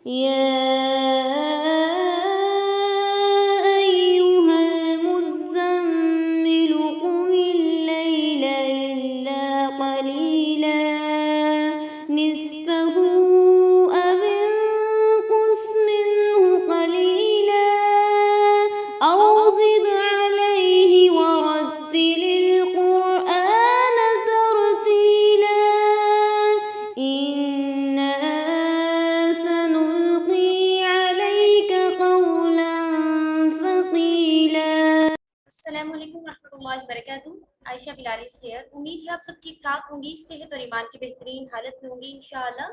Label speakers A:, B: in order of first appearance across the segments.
A: يا أيها المزمل قم الليل إلا قليلا نصفه أو انقص منه قليلا أو زد عليه ورتل القرآن ترتيلا إنا سنلقي عليك قولا ثقيلا.
B: السلام علیکم ورحمۃ اللہ وبرکاتہ. عائشہ بلاریس ہیئر. امید ہے آپ سب ٹھیک ٹھاک ہوں گی، صحت اور ایمان کی بہترین حالت میں ہوں گی انشاءاللہ.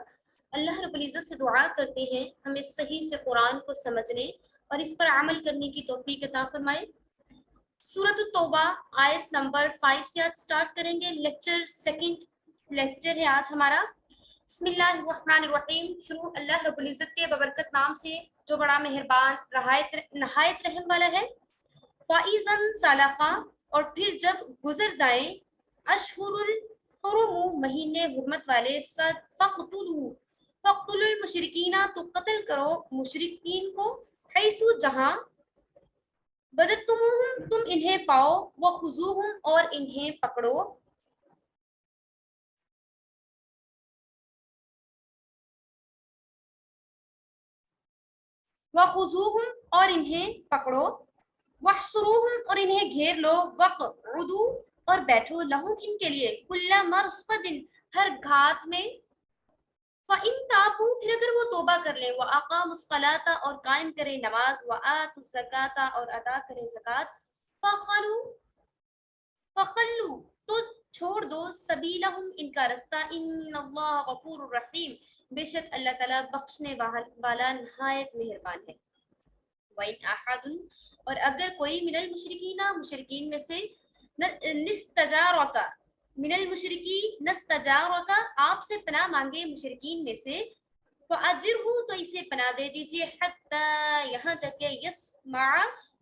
B: اللہ رب العزت سے دعا کرتے ہیں ہمیں صحیح سے قرآن کو سمجھنے اور اس پر عمل کرنے کی توفیق عطا فرمائے. سورۃ التوبہ آیت نمبر 5 سے آج سٹارٹ کریں گے. سیکنڈ لیکچر ہے آج ہمارا. بسم اللہ الرحمن الرحیم. شروع اللہ رب العزت کے ببرکت نام سے جو بڑا مہربان نہایت رحم والا ہے. فَإِذَا انْسَلَخَ اور پھر جب گزر جائیں اشہر الحرم مہینے حرمت والے فَقْتُلُوا الْمُشْرِكِينَ تو قتل کرو مشرکین کو حیث جہاں وجدتموہم تم انہیں پاؤ وَخُذُوهُمْ اور انہیں پکڑو وَاحْصُرُوهُمْ اور انہیں گھیر لو وَقْعُدُوا اور بیٹھو لہم ان کے لیے کُلَّ مَرْصَدٍ ہر گھات میں فَإِن تَابُوا پھر اگر وہ توبہ کر لیں وَأَقَامُوا الصَّلَاةَ اور قائم کریں نماز وَآتُوا الزَّکَاةَ اور ادا کریں زکوٰۃ فَخَلُّوا تو چھوڑ دو سبیلہم ان کا رستہ ان اللہ غفور الرحیم بے شک اللہ تعالیٰ بخشنے والا نہایت مہربان ہے. وَإِنْ أَحَدٌ اور اگر کوئی من المشرکین مشرکین میں سے نستجارک آپ سے پناہ مانگے مشرکین میں سے فَأَجِرْهُ تو اسے پناہ دے دیجئے حتی یہاں تک کہ یسمع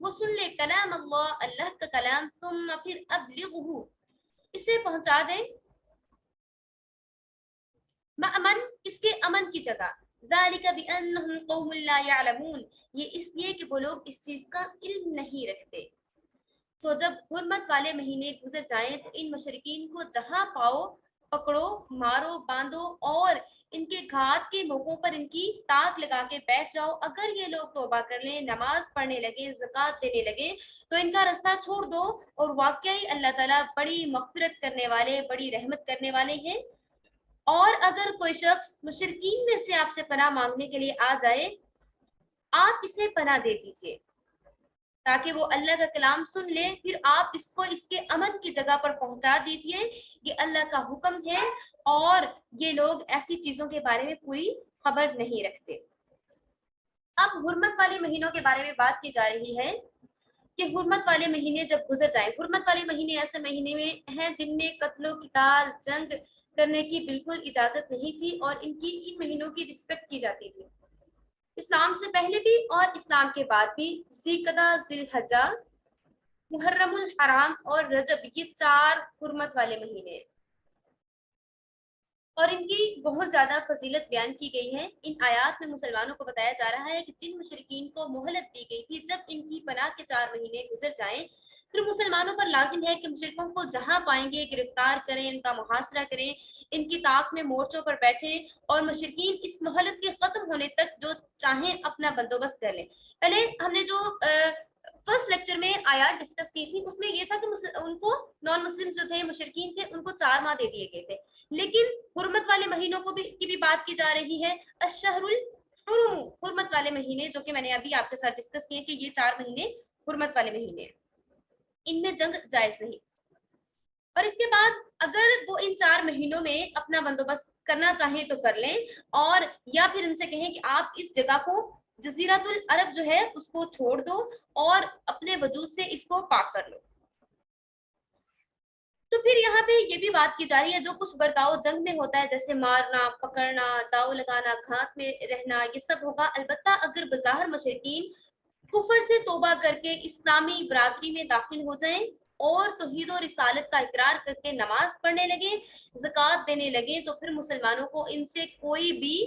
B: وہ سن لے کلام اللہ کا کلام ثم پھر ابلغہ اسے پہنچا دیں مأمن اس کے امن کی جگہ ذَلِكَ بِأَنَّهُمْ قَوْمٌ لَا يَعْلَمُونَ یہ اس لیے کہ وہ لوگ اس چیز کا علم نہیں رکھتے. سو جب حرمت والے مہینے گزر جائیں تو ان مشرکین کو جہاں پاؤ پکڑو مارو باندھو اور ان کے گھات کے موقعوں پر ان کی تاک لگا کے بیٹھ جاؤ. اگر یہ لوگ توبہ کر لیں نماز پڑھنے لگے زکوٰۃ دینے لگے تو ان کا رستہ چھوڑ دو اور واقعی اللہ تعالیٰ بڑی مغفرت کرنے والے بڑی رحمت کرنے والے ہیں. اور اگر کوئی شخص مشرکین میں سے آپ سے پناہ مانگنے کے لیے آ جائے آپ اسے پناہ دے دیجئے تاکہ وہ اللہ کا کلام سن لے پھر آپ اس کو اس کے امن کی جگہ پر پہنچا دیجئے. یہ اللہ کا حکم ہے اور یہ لوگ ایسی چیزوں کے بارے میں پوری خبر نہیں رکھتے. اب حرمت والے مہینوں کے بارے میں بات کی جا رہی ہے کہ حرمت والے مہینے جب گزر جائیں. حرمت والے مہینے ایسے مہینے میں ہیں جن میں قتل و قتال جنگ کرنے کی بالکل اجازت نہیں تھی اور ان مہینوں کی رسپیکٹ کی جاتی تھی اسلام سے پہلے بھی اور اسلام کے بعد بھی. ذی-قعدہ ذی-الحجہ محرم الحرام اور رجب یہ 4 حرمت والے مہینے ہیں اور ان کی بہت زیادہ فضیلت بیان کی گئی ہے. ان آیات میں مسلمانوں کو بتایا جا رہا ہے کہ جن مشرکین کو مہلت دی گئی تھی جب ان کی پناہ کے 4 مہینے گزر جائیں پھر مسلمانوں پر لازم ہے کہ مشرکوں کو جہاں پائیں گے گرفتار کریں ان کا محاصرہ کریں ان کی طاق میں مورچوں پر بیٹھیں اور مشرکین اس مہلت کے ختم ہونے تک جو چاہیں اپنا بندوبست کر لیں. پہلے ہم نے جو فرسٹ لیکچر میں آیات ڈسکس کی تھی اس میں یہ تھا کہ ان کو نان مسلم جو تھے مشرکین تھے ان کو 4 ماہ دے دیے گئے تھے لیکن حرمت والے مہینوں کی بھی بات کی جا رہی ہے. الشہر الحرم حرمت والے مہینے جو کہ میں نے ابھی آپ کے ساتھ ڈسکس کیے کہ یہ 4 مہینے حرمت والے مہینے ہیں ان میں جنگ جائز نہیں. اور اس کے بعد اگر وہ ان 4 مہینوں میں اپنا بندوبست کرنا چاہیں تو کر لیں اور یا پھر ان سے کہیں کہ آپ اس جگہ کو جزیرۃ العرب جو ہے اس کو چھوڑ دو اور اپنے وجود سے اس کو پاک کر لو. تو پھر یہاں پہ یہ بھی بات کی جا رہی ہے جو کچھ برتاؤ جنگ میں ہوتا ہے جیسے مارنا پکڑنا داؤ لگانا گھات میں رہنا یہ سب ہوگا. البتہ اگر بظاہر مشرکین کفر سے توبہ کر کے اسلامی برادری میں داخل ہو جائیں اور توحید و رسالت کا اقرار کر کے نماز پڑھنے لگے زکوٰۃ دینے لگے تو پھر مسلمانوں کو ان سے کوئی بھی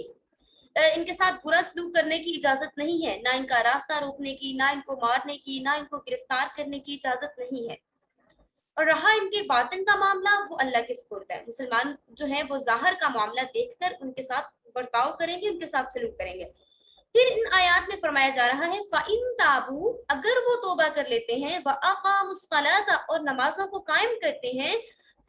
B: ان کے ساتھ برا سلوک کرنے کی اجازت نہیں ہے، نہ ان کا راستہ روکنے کی، نہ ان کو مارنے کی، نہ ان کو گرفتار کرنے کی اجازت نہیں ہے۔ اور رہا ان کے باطن کا معاملہ، وہ اللہ کے سپرد ہے۔ مسلمان جو ہیں وہ ظاہر کا معاملہ دیکھ کر ان کے ساتھ برتاؤ کریں گے، ان کے ساتھ سلوک کریں گے۔ پھر ان آیات میں فرمایا جا رہا ہے فَإِن تَابُوا، اگر وہ توبہ کر لیتے ہیں، وَأَقَامُوا الصَّلَاةَ اور نمازوں کو قائم کرتے ہیں،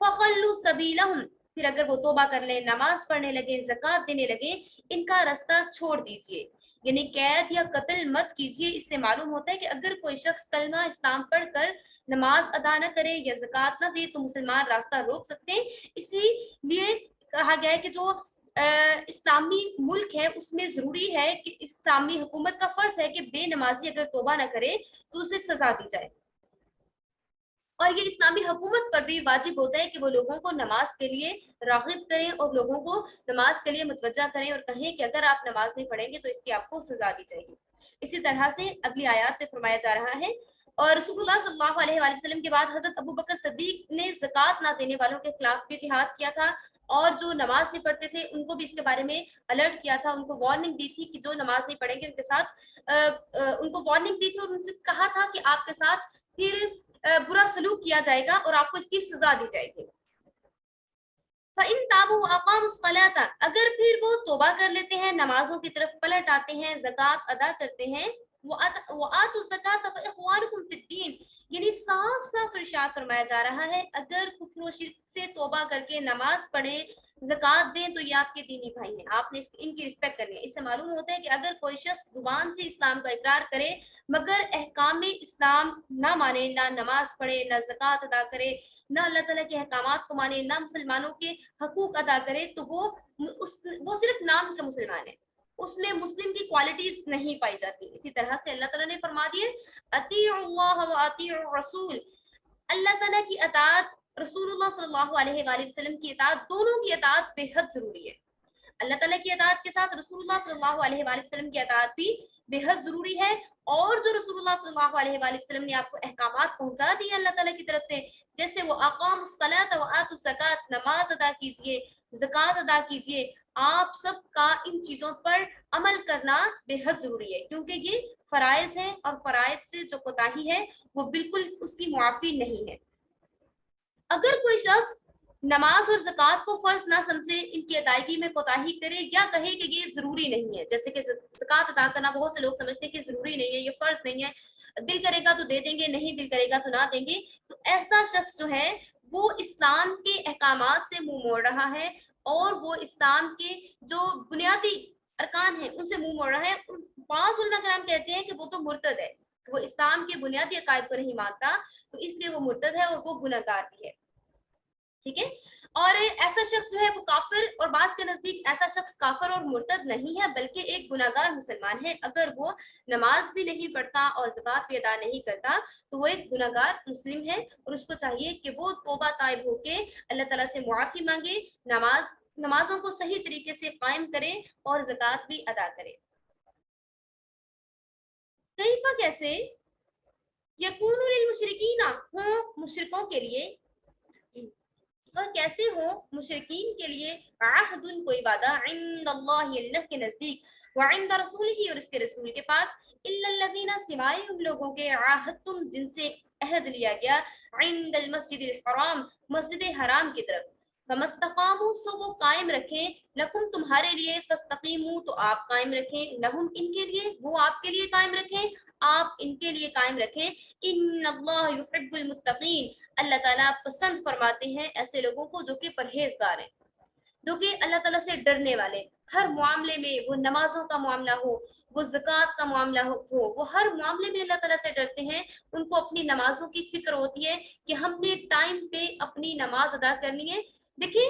B: فَخَلُّوا سَبِيلَهُمْ پھر اگر وہ توبہ کر لیں، نماز پڑھنے لگیں، زکوٰۃ دینے لگیں، ان کا راستہ چھوڑ دیجئے، یعنی قید یا قتل مت کیجئے۔ اس سے معلوم ہوتا ہے کہ اگر کوئی شخص کلمہ اسلام پڑھ کر نماز ادا نہ کرے یا زکوٰۃ نہ دے تو مسلمان راستہ روک سکتے ہیں۔ اسی لیے کہا گیا ہے کہ جو اسلامی ملک ہے اس میں ضروری ہے کہ اسلامی حکومت کا فرض ہے کہ بے نمازی اگر توبہ نہ کرے تو اسے سزا دی جائے، اور یہ اسلامی حکومت پر بھی واجب ہوتا ہے کہ وہ لوگوں کو نماز کے لیے راغب کریں اور لوگوں کو نماز کے لیے متوجہ کریں اور کہیں کہ اگر آپ نماز نہیں پڑھیں گے تو اس کی آپ کو سزا دی جائے گی۔ اسی طرح سے اگلی آیات میں فرمایا جا رہا ہے اور رسول اللہ صلی اللہ علیہ وآلہ وسلم کے بعد حضرت ابو بکر صدیق نے زکوٰۃ نہ دینے والوں کے خلاف بھی جہاد کیا تھا، اور جو نماز نہیں پڑھتے تھے ان کو بھی اس کے بارے میں الرٹ کیا تھا، ان کو وارننگ دی تھی کہ جو نماز نہیں پڑھیں گے ان کے ساتھ ان کو وارننگ دی تھی اور ان سے کہا تھا کہ آپ کے ساتھ پھر برا سلوک کیا جائے گا اور آپ کو اس کی سزا دی جائے گی۔ فَإِن تَابُوا وَأَقَامُوا الصَّلَاةَ اگر پھر وہ توبہ کر لیتے ہیں، نمازوں کی طرف پلٹ آتے ہیں، زکوٰۃ ادا کرتے ہیں، وَآتُوا الزَّكَاةَ فَإِخْوَانُكُمْ فِي الدِّينِ یعنی صاف صاف ارشاد فرمایا جا رہا ہے اگر کفر و شرک سے توبہ کر کے نماز پڑھیں، زکوٰۃ دیں تو یہ آپ کے دینی بھائی ہیں، آپ نے ان کی رسپیکٹ کرنی ہے۔ اس سے معلوم ہوتا ہے کہ اگر کوئی شخص زبان سے اسلام کا اقرار کرے مگر احکام اسلام نہ مانے، نہ نماز پڑھے، نہ زکوٰۃ ادا کرے، نہ اللہ تعالیٰ کے احکامات کو مانے، نہ مسلمانوں کے حقوق ادا کرے، تو وہ صرف نام کا مسلمان ہے، اس میں مسلم کی کوالٹیز نہیں پائی جاتی۔ اسی طرح سے اللہ تعالیٰ نے فرما دیے اطیعوا اللہ و اطیعوا الرسول، اللہ تعالیٰ کی اطاعت، رسول اللہ صلی اللہ علیہ وآلہ وسلم کی اطاعت، دونوں کی اطاعت بے حد ضروری ہے۔ اللہ تعالیٰ کی اطاعت کے ساتھ رسول اللہ صلی اللہ علیہ وآلہ وسلم کی اطاعت بھی بے حد ضروری ہے، اور جو رسول اللہ صلی اللہ علیہ وآلہ وسلم نے آپ کو احکامات پہنچا دیے اللہ تعالیٰ کی طرف سے، جیسے وہ اقاموا الصلاۃ وآتوا الزکاۃ، نماز ادا کیجئے، زکوٰۃ ادا کیجئے، آپ سب کا ان چیزوں پر عمل کرنا بے حد ضروری ہے، کیونکہ یہ فرائض ہیں اور فرائض سے جو کوتاہی ہے وہ بالکل اس کی معافی نہیں ہے۔ اگر کوئی شخص نماز اور زکوٰۃ کو فرض نہ سمجھے، ان کی ادائیگی میں کوتاہی کرے یا کہے کہ یہ ضروری نہیں ہے، جیسے کہ زکوٰۃ ادا کرنا بہت سے لوگ سمجھتے ہیں کہ ضروری نہیں ہے، یہ فرض نہیں ہے، دل کرے گا تو دے دیں گے، نہیں دل کرے گا تو نہ دیں گے، تو ایسا شخص جو ہے وہ اسلام کے احکامات سے منہ موڑ رہا ہے، اور وہ اسلام کے جو بنیادی ارکان ہیں ان سے منہ موڑ رہا ہے۔ بعض علماء کرام کہتے ہیں کہ وہ تو مرتد ہے، وہ اسلام کے بنیادی عقائد کو نہیں مانتا، تو اس لیے وہ مرتد ہے اور وہ گناہ گار بھی ہے، ٹھیک ہے۔ اور ایسا شخص جو ہے وہ کافر، اور بعض کے نزدیک ایسا شخص کافر اور مرتد نہیں ہے بلکہ ایک گناہگار مسلمان ہے، اگر وہ نماز بھی نہیں پڑھتا اور زکوٰۃ بھی ادا نہیں کرتا تو وہ ایک گناہگار مسلم ہے، اور اس کو چاہیے کہ وہ توبہ طائب ہو کے اللہ تعالیٰ سے معافی مانگے، نمازوں کو صحیح طریقے سے قائم کرے اور زکوٰۃ بھی ادا کرے۔ کیفا کیسے یکون للمشرکین ہوں مشرکوں کے لیے، اور کیسے ہو مشرکین کے لیے عہد کوئی وعدہ عند اللہ اللہ کے نزدیک وعند رسولہ اور اس کے رسول کے پاس، الا الذین سوائے ان لوگوں کے عاہدتم جن سے عہد لیا گیا عند المسجد الحرام مسجد حرام کی طرف، فمستقاموا سو وہ قائم رکھیں، لکم تمہارے لیے، فاستقیموا تو آپ قائم رکھیں، لہم ان کے لیے، وہ آپ کے لیے قائم رکھیں، آپ ان کے لیے قائم رکھیں، ان اللہ یحب المتقین اللہ تعالیٰ پسند فرماتے ہیں ایسے لوگوں کو جو کہ پرہیزگار ہیں، جو کہ اللہ تعالیٰ سے ڈرنے والے، ہر معاملے میں، وہ نمازوں کا معاملہ ہو، وہ زکوٰۃ کا معاملہ ہو، وہ ہر معاملے میں اللہ تعالیٰ سے ڈرتے ہیں، ان کو اپنی نمازوں کی فکر ہوتی ہے کہ ہم نے ٹائم پہ اپنی نماز ادا کرنی ہے۔ دیکھیں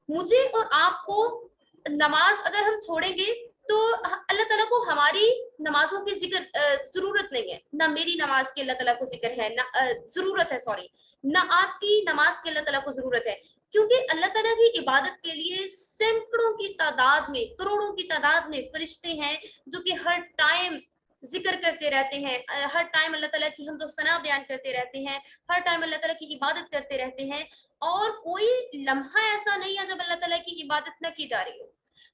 B: مجھے اور آپ کو نماز اگر ہم چھوڑیں گے تو اللہ تعالیٰ کو ہماری نمازوں کی ذکر ضرورت نہیں ہے، نہ میری نماز کی اللہ تعالیٰ کو ذکر ہے، نہ ضرورت ہے، سوری، نہ آپ کی نماز کی اللہ تعالیٰ کو ضرورت ہے، کیونکہ اللہ تعالیٰ کی عبادت کے لیے سینکڑوں کی تعداد میں، کروڑوں کی تعداد میں فرشتے ہیں جو کہ ہر ٹائم ذکر کرتے رہتے ہیں، ہر ٹائم اللہ تعالیٰ کی حمد و ثنا بیان کرتے رہتے ہیں، ہر ٹائم اللہ تعالیٰ کی عبادت کرتے رہتے ہیں، اور کوئی لمحہ ایسا نہیں ہے جب اللہ تعالیٰ کی عبادت نہ کی جا رہی ہو۔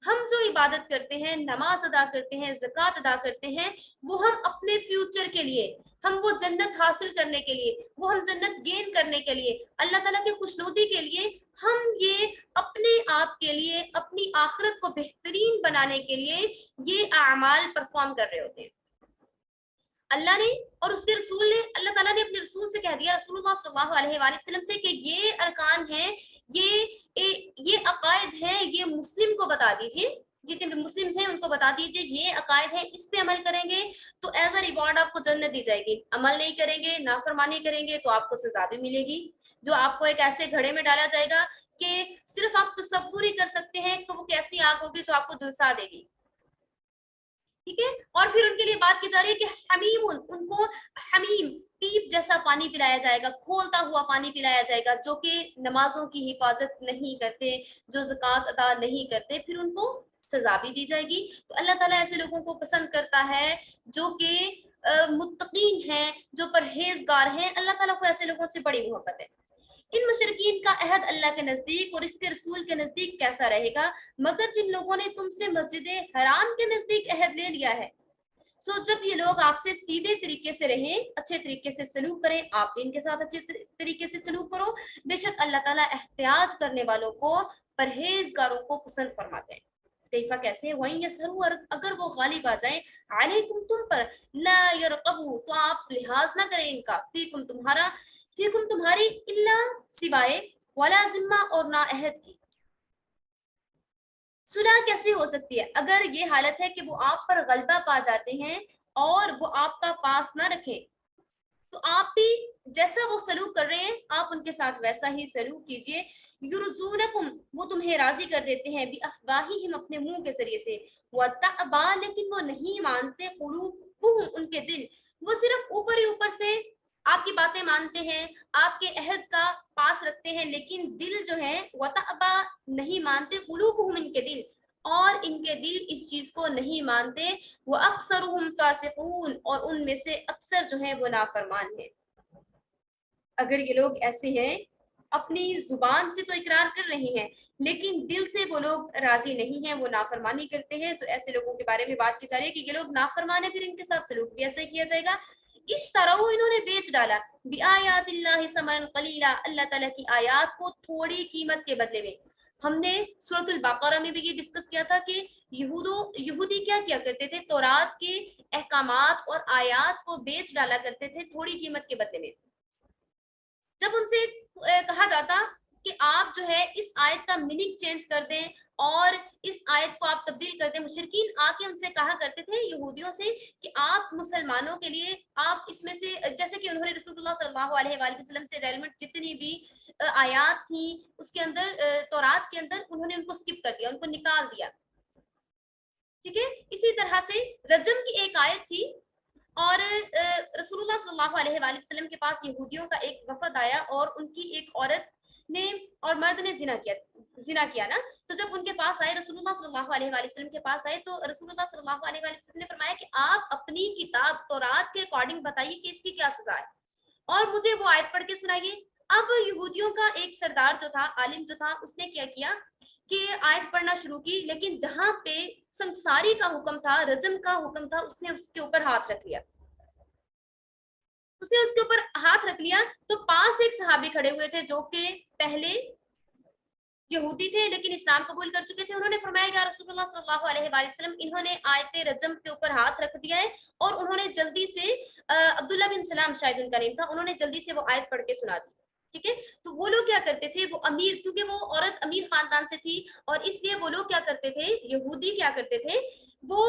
B: ہم جو عبادت کرتے ہیں، نماز ادا کرتے ہیں، زکوٰۃ ادا کرتے ہیں، وہ ہم اپنے فیوچر کے لیے، ہم وہ جنت حاصل کرنے کے لیے، وہ ہم جنت گین کرنے کے لیے، اللہ تعالیٰ کی خوشنودی کے لیے، ہم یہ اپنے آپ کے لیے، اپنی آخرت کو بہترین بنانے کے لیے یہ اعمال پرفارم کر رہے ہوتے ہیں۔ اللہ نے اور اس کے رسول نے، اللہ تعالیٰ نے اپنے رسول سے کہہ دیا، رسول اللہ صلی اللہ علیہ وآلہ وسلم سے، کہ یہ ارکان ہیں، یہ عقائد ہیں، یہ مسلم کو بتا دیجئے، جتنے بھی مسلمز ہیں ان کو بتا دیجئے یہ عقائد ہیں، اس پہ عمل کریں گے تو ایز اے ریوارڈ آپ کو جنت دی جائے گی، عمل نہیں کریں گے، نافرمانی کریں گے تو آپ کو سزا بھی ملے گی، جو آپ کو ایک ایسے گھڑے میں ڈالا جائے گا کہ صرف آپ تصور ہی کر سکتے ہیں کہ وہ کیسی آگ ہوگی جو آپ کو جھلسا دے گی، ٹھیک ہے۔ اور پھر ان کے لیے بات کی جا رہی ہے کہ حمیم، ان کو حمیم پیپ جیسا پانی پلایا جائے گا، کھولتا ہوا پانی پلایا جائے گا، جو کہ نمازوں کی حفاظت نہیں کرتے، جو زکوٰۃ ادا نہیں کرتے، پھر ان کو سزا بھی دی جائے گی۔ تو اللہ تعالیٰ ایسے لوگوں کو پسند کرتا ہے جو کہ متقین ہیں، جو پرہیزگار ہیں، اللہ تعالیٰ کو ایسے لوگوں سے بڑی محبت ہے۔ ان مشرکین کا عہد اللہ کے نزدیک اور اس کے رسول کے نزدیک کیسا رہے گا؟ مگر جن لوگوں نے تم سے مسجد حرام کے نزدیک عہد لے لیا ہے، سو جب یہ لوگ آپ سے سیدھے طریقے سے رہیں، اچھے طریقے سے سلوک کریں، آپ بھی ان کے ساتھ اچھے طریقے سے سلوک کرو، بے شک اللہ تعالیٰ احتیاط کرنے والوں کو، پرہیزگاروں کو پسند فرماتے ہیں۔ کیفا کیسے، وہیں یسروا، اگر وہ غالب آ جائیں، علیکم تم پر، لا یرقبوا تو آپ لحاظ نہ کریں ان کا، فیکم تمہارا، فیکم تمہاری، الا سوائے، ولا ذمہ اور نہ عہد کی۔ صلح کیسے ہو سکتی ہے؟ اگر یہ حالت ہے کہ وہ آپ پر غلبہ پا جاتے ہیں اور وہ آپ کا پاس نہ رکھیں، تو آپ بھی جیسا وہ سلوک کر رہے ہیں آپ ان کے ساتھ ویسا ہی سلوک کیجئے۔ یرزونکم، وہ تمہیں راضی کر دیتے ہیں، بافواہہم، اپنے منہ کے ذریعے سے، وتأبا، لیکن وہ نہیں مانتے، قلوبہم، ان کے دل، وہ صرف اوپر ہی اوپر سے آپ کی باتیں مانتے ہیں، آپ کے عہد کا پاس رکھتے ہیں، لیکن دل جو ہے وتأبا، نہیں مانتے، قلوبہم، ان کے دل، اور ان کے دل اس چیز کو نہیں مانتے، وَأَكْثَرُهُمْ فَاسِقُونَ، اور ان میں سے اکثر جو ہیں وہ نافرمان ہیں۔ اگر یہ لوگ ایسے ہیں، اپنی زبان سے تو اقرار کر رہے ہیں لیکن دل سے وہ لوگ راضی نہیں ہیں، وہ نافرمانی کرتے ہیں، تو ایسے لوگوں کے بارے میں بات کی جا رہی ہے کہ یہ لوگ نافرمان ہیں، پھر ان کے ساتھ سلوک بھی ایسا ہی کیا جائے گا۔ اشتروا، انہوں نے بیچ ڈالا، بآیات اللہ ثمنا قلیلا، اللہ تعالیٰ کی آیات کو تھوڑی قیمت کے بدلے میں۔ ہم نے سورۃ البقرہ میں بھی یہ ڈسکس کیا تھا کہ یہودی کیا کیا کرتے تھے، تورات کے احکامات اور آیات کو بیچ ڈالا کرتے تھے تھوڑی قیمت کے بدلے میں۔ جب ان سے کہا جاتا کہ آپ جو ہے اس آیت کا میننگ چینج کر دیں اور اس آیت کو آپ تبدیل کر دیں، مشرکین آ کے ان سے کہا کرتے تھے یہودیوں سے کہ آپ مسلمانوں کے لیے، آپ اس میں سے، جیسے کہ انہوں نے رسول اللہ صلی اللہ علیہ وآلہ وسلم سے ریلیونٹ جتنی بھی آیات تھیں اس کے اندر، تورات کے اندر، انہوں نے ان کو سکپ کر دیا، ان کو نکال دیا، ٹھیک ہے۔ اسی طرح سے رجم کی ایک آیت تھی، اور رسول اللہ صلی اللہ علیہ وآلہ وسلم کے پاس یہودیوں کا ایک وفد آیا اور ان کی ایک عورت نے اور مرد نے زنا کیا نا، تو جب ان کے پاس آئے، رسول اللہ صلی اللہ علیہ وآلہ وسلم کے پاس آئے، تو رسول اللہ صلی اللہ علیہ وآلہ وسلم نے فرمایا کہ آپ اپنی کتاب تورات کے اکارڈنگ بتائیے کہ اس کی کیا سزا ہے، اور مجھے وہ آیت پڑھ کے سنائیے۔ اب یہودیوں کا ایک سردار جو تھا، عالم جو تھا، اس نے کیا کیا کہ آیت پڑھنا شروع کی، لیکن جہاں پہ سنساری کا حکم تھا، رجم کا حکم تھا، اس نے اس کے اوپر ہاتھ رکھ لیا، اس نے اس کے اوپر ہاتھ رکھ لیا، تو پاس ایک صحابی کھڑے ہوئے تھے جو کہ پہلے یہودی تھے لیکن اسلام قبول کر چکے تھے، انہوں نے فرمایا کہ رسول اللہ صلی اللہ علیہ وآلہ وسلم، انہوں نے آیت رجم کے اوپر ہاتھ رکھ دیا ہے، اور انہوں نے جلدی سے، عبداللہ بن سلام شاید ان کا نام تھا، انہوں نے جلدی سے وہ آیت پڑھ کے سنا دی، ٹھیک ہے۔ تو وہ لوگ کیا کرتے تھے، وہ امیر، کیونکہ وہ عورت امیر خاندان سے تھی، اور اس لیے وہ لوگ کیا کرتے تھے، یہودی کیا کرتے تھے، وہ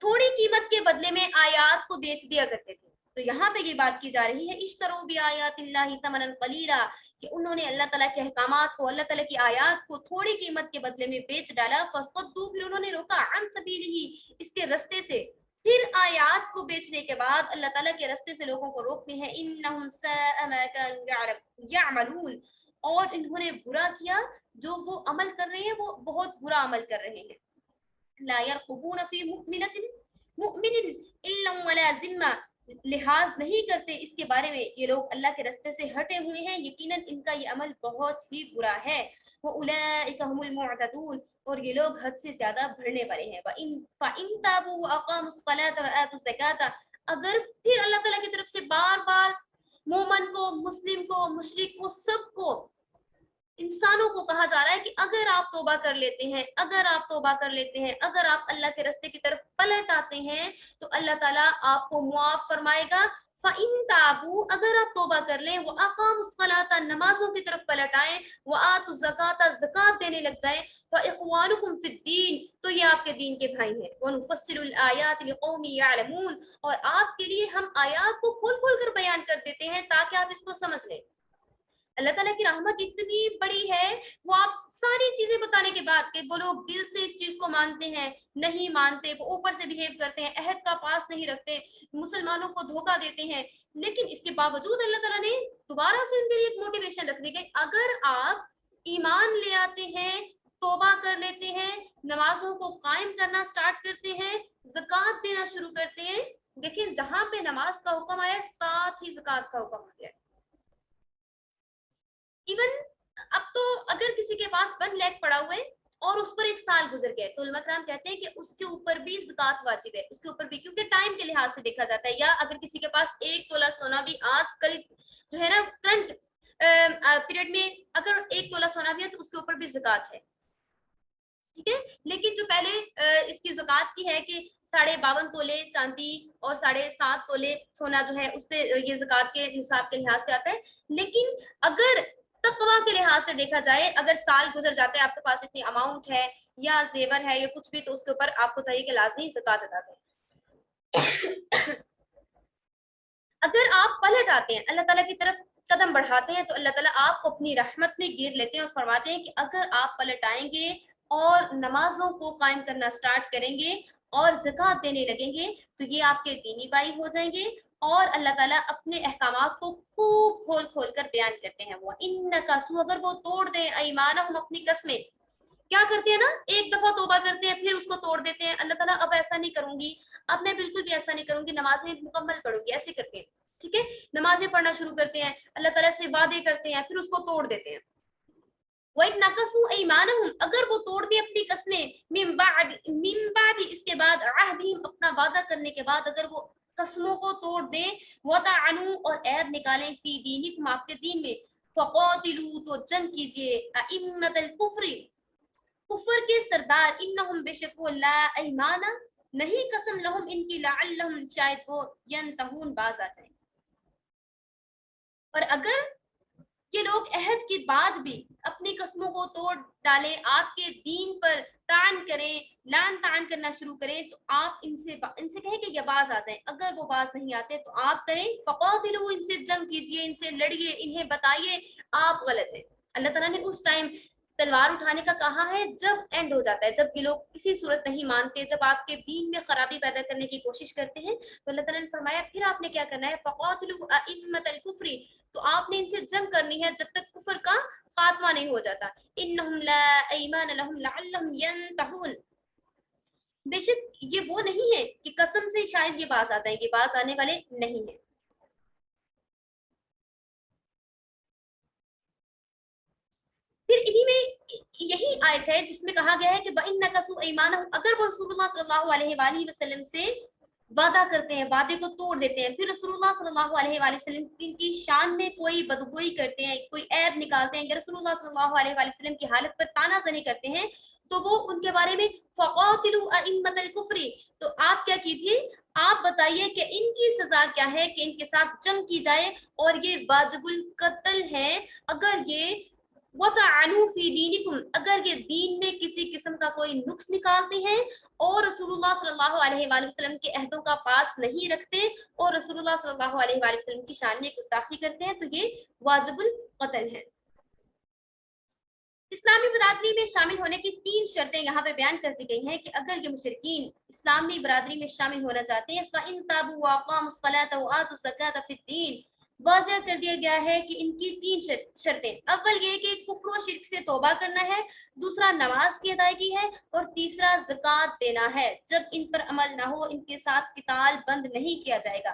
B: تھوڑی قیمت کے بدلے میں آیات کو بیچ دیا کرتے تھے۔ تو یہاں پہ یہ بات کی جا رہی ہے، اشتروا بآیات اللہ ثمنا قلیلا، کہ انہوں نے اللہ تعالیٰ کے احکامات کو، اللہ تعالیٰ کی آیات کو تھوڑی قیمت کے بدلے میں بیچ ڈالا، فصدوا، پھر انہوں نے روکا، عن سبیلہ، اس کے رستے سے، پھر آیات کو بیچنے کے بعد اللہ تعالیٰ کے رستے سے لوگوں کو روکتے ہیں، انہم ساء ما كانوا یعملون، اور انہوں نے برا کیا جو وہ عمل کر رہے ہیں، وہ بہت برا عمل کر رہے ہیں۔ لا يرقبون في مؤمن الا ولا ذمہ، لحاظ نہیں کرتے اس کے بارے میں، یہ لوگ اللہ کے رستے سے ہٹے ہوئے ہیں، یقیناً ان کا یہ عمل بہت ہی برا ہے۔ وَأُولَئِكَ هُمُ الْمُعْتَدُونَ، اور یہ لوگ حد سے زیادہ بڑھنے والے ہیں. فَإِن تَابُوا وَأَقَامُوا الصَّلَاةَ وَآتُوا الزَّكَاةَ. اگر پھر اللہ تعالیٰ کی طرف سے بار بار مومن کو، مسلم کو، مشرک کو، سب کو، انسانوں کو کہا جا رہا ہے کہ اگر آپ توبہ کر لیتے ہیں، اگر آپ توبہ کر لیتے ہیں، اگر آپ اللہ کے راستے کی طرف پلٹ آتے ہیں تو اللہ تعالیٰ آپ کو معاف فرمائے گا. فَإِن تَابُوا، اگر آپ توبہ کر لیں، وَأَقَامُوا الصَّلَاةَ، نمازوں کی طرف پلٹ آئیں، وَآتُوا الزَّكَاةَ، زکوٰۃ دینے لگ جائیں، فَإِخْوَانُكُمْ فِي الدِّينِ، تو یہ آپ کے دین کے بھائی ہیں. وَنُفَصِّلُ الْآيَاتِ لِقَوْمٍ يَعْلَمُونَ، اور آپ کے لیے ہم آیات کو کھول کھول کر بیان کر دیتے ہیں تاکہ آپ اس کو سمجھ لیں. اللہ تعالیٰ کی رحمت اتنی بڑی ہے، وہ آپ ساری چیزیں بتانے کے بعد کہ وہ لوگ دل سے اس چیز کو مانتے ہیں، نہیں مانتے، وہ اوپر سے بہیو کرتے ہیں، عہد کا پاس نہیں رکھتے، مسلمانوں کو دھوکہ دیتے ہیں، لیکن اس کے باوجود اللہ تعالیٰ نے دوبارہ سے ان کے لیے ایک موٹیویشن رکھنے کے، اگر آپ ایمان لے آتے ہیں، توبہ کر لیتے ہیں، نمازوں کو قائم کرنا سٹارٹ کرتے ہیں، زکوٰۃ دینا شروع کرتے ہیں. دیکھیں جہاں پہ نماز کا حکم آیا ساتھ ہی زکوٰۃ کا حکم آ گیا. ایون اب تو اگر کسی کے پاس 1 لاکھ پڑا ہوا ہے اور اس پر 1 سال گزر گئے تو علماء کرام کہتے ہیں کہ اس کے اوپر بھی زکوٰۃ واجب ہے، اس کے اوپر بھی، کیونکہ ٹائم کے لحاظ سے دیکھا جاتا ہے. یا اگر کسی کے پاس 1 تولہ سونا بھی آج کل جو ہے نا کرنٹ پیریڈ میں اگر 1 تولہ سونا بھی ہے تو اس کے اوپر بھی زکوٰۃ ہے، ٹھیک ہے. لیکن جو پہلے اس کی زکوٰۃ کی ہے کہ 52.5 تولے چاندی اور 7.5 تولے سونا جو ہے اس پہ یہ زکوٰۃ کے حساب کے لحاظ سے آتا ہے. لیکن اگر تقویٰ کے لحاظ سے دیکھا جائے، اگر سال گزر جاتا ہے، آپ کے پاس اتنی اماؤنٹ ہے یا زیور ہے یا کچھ بھی، تو اس کے اوپر آپ کو چاہیے کہ لازمی زکوٰۃ ادا کریں. اگر آپ پلٹ آتے ہیں، اللہ تعالیٰ کی طرف قدم بڑھاتے ہیں، تو اللہ تعالیٰ آپ کو اپنی رحمت میں گیر لیتے ہیں اور فرماتے ہیں کہ اگر آپ پلٹ آئیں گے اور نمازوں کو قائم کرنا سٹارٹ کریں گے اور زکوٰۃ دینے لگیں گے تو یہ آپ کے دینی بھائی ہو جائیں گے. اور اللہ تعالیٰ اپنے احکامات کو خوب کھول کھول کر بیان کرتے ہیں. وہ ان اگر وہ توڑ دیں ایمانہم، اپنی قسمیں، کیا کرتے ہیں نا، ایک دفعہ توبہ کرتے ہیں پھر اس کو توڑ دیتے ہیں. اللہ تعالیٰ اب ایسا نہیں کروں گی، اب میں بالکل بھی ایسا نہیں کروں گی، نمازیں مکمل پڑھوں گی، ایسے کرتے ہیں. ٹھیک ہے، نمازیں پڑھنا شروع کرتے ہیں، اللہ تعالیٰ سے وعدے کرتے ہیں، پھر اس کو توڑ دیتے ہیں. وَإِن نَقَصُوا أَيْمَانَهُمْ، اگر وہ توڑ دیں اپنی قسمیں، من بعد اس کے بعد، عہدہم اپنا وعدہ کرنے کے بعد، اگر وہ قسموں کو توڑ دیں، وَطَعَنُوا اور عیب نکالیں، فی دینکم آپ کے دین میں، فَقَاتِلُوا تو جنگ کیجئے، أَئِمَّةَ الْكُفْرِ کفر کے سردار، انہم بے شک وہ، لا ایمان نہیں قسم، لہم ان کی، لعلہم شاید وہ، ینتہون باز آ جائیں. اور اگر یہ لوگ عہد کے بعد بھی اپنی قسموں کو توڑ ڈالیں، آپ کے دین پر طعن کریں، لعن طعن کرنا شروع کریں، تو آپ ان سے کہیں کہ یہ باز آ جائیں. اگر وہ باز نہیں آتے تو آپ کریں، فقاتلوا، ان سے جنگ کیجئے، ان سے لڑیے، انہیں بتائیے آپ غلط ہیں. اللہ تعالیٰ نے اس ٹائم تلوار اٹھانے کا کہا ہے جب اینڈ ہو جاتا ہے، جب یہ لوگ کسی صورت نہیں مانتے، جب آپ کے دین میں خرابی پیدا کرنے کی کوشش کرتے ہیں، تو اللہ تعالیٰ نے فرمایا پھر آپ نے کیا کرنا ہے، فقاتلوا ائمۃ الکفر، تو آپ نے ان سے جنگ کرنی ہے جب تک کفر کا خاتمہ نہیں ہو جاتا. انہم لا ایمان لہم لعلہم ینتہون، بے شک یہ وہ نہیں ہے کہ قسم سے شاید یہ باز آ جائیں گے، باز آنے والے نہیں ہیں. پھر انہی میں یہی آیت ہے جس میں کہا گیا ہے کہ وَإِن نَقَصُوا أَيْمَانَهُمْ، اگر وہ رسول اللہ صلی اللہ علیہ وآلہ وسلم سے وعدہ کرتے ہیں، وعدے کو توڑ دیتے ہیں، پھر رسول اللہ صلی اللہ علیہ وآلہ وسلم کی شان میں کوئی بدگوئی کرتے ہیں، کوئی عیب نکالتے ہیں، کہ رسول اللہ صلی اللہ علیہ وآلہ وسلم کی حالت پر تانا زنی کرتے ہیں، تو وہ ان کے بارے میں فَقَاتِلُوا أَئِمَّةَ الْكُفْرِ، تو آپ کیا کیجئے، آپ بتائیے کہ ان کی سزا کیا ہے کہ ان کے ساتھ جنگ کی جائے، اور یہ واجب القتل ہے اگر یہ وَطَعَنُوا فِي دِينِكُمْ، اگر یہ دین میں کسی قسم کا کوئی نقص نکالتے ہیں اور رسول اللہ صلی اللہ علیہ وآلہ وسلم کے عہدوں کا پاس نہیں رکھتے اور رسول اللہ صلی اللہ علیہ وآلہ وسلم کی شان میں گستاخی کرتے ہیں، تو یہ واجب القتل ہے. اسلامی برادری میں شامل ہونے کی 3 شرطیں یہاں پہ بیان کر دی گئی ہیں کہ اگر یہ مشرکین اسلامی برادری میں شامل ہونا چاہتے ہیں، فَإِن تَابُوا وَأَقَامُوا الصَّلَاةَ وَآتُوا الزَّكَاةَ فِي الدِّينِ، واضح کر دیا گیا ہے کہ ان کی 3 شرطیں، اول یہ کہ کفر و شرک سے توبہ کرنا ہے، دوسرا نماز کی ادائیگی ہے، اور تیسرا زکوٰۃ دینا ہے. جب ان پر عمل نہ ہو، ان کے ساتھ قتال بند نہیں کیا جائے گا.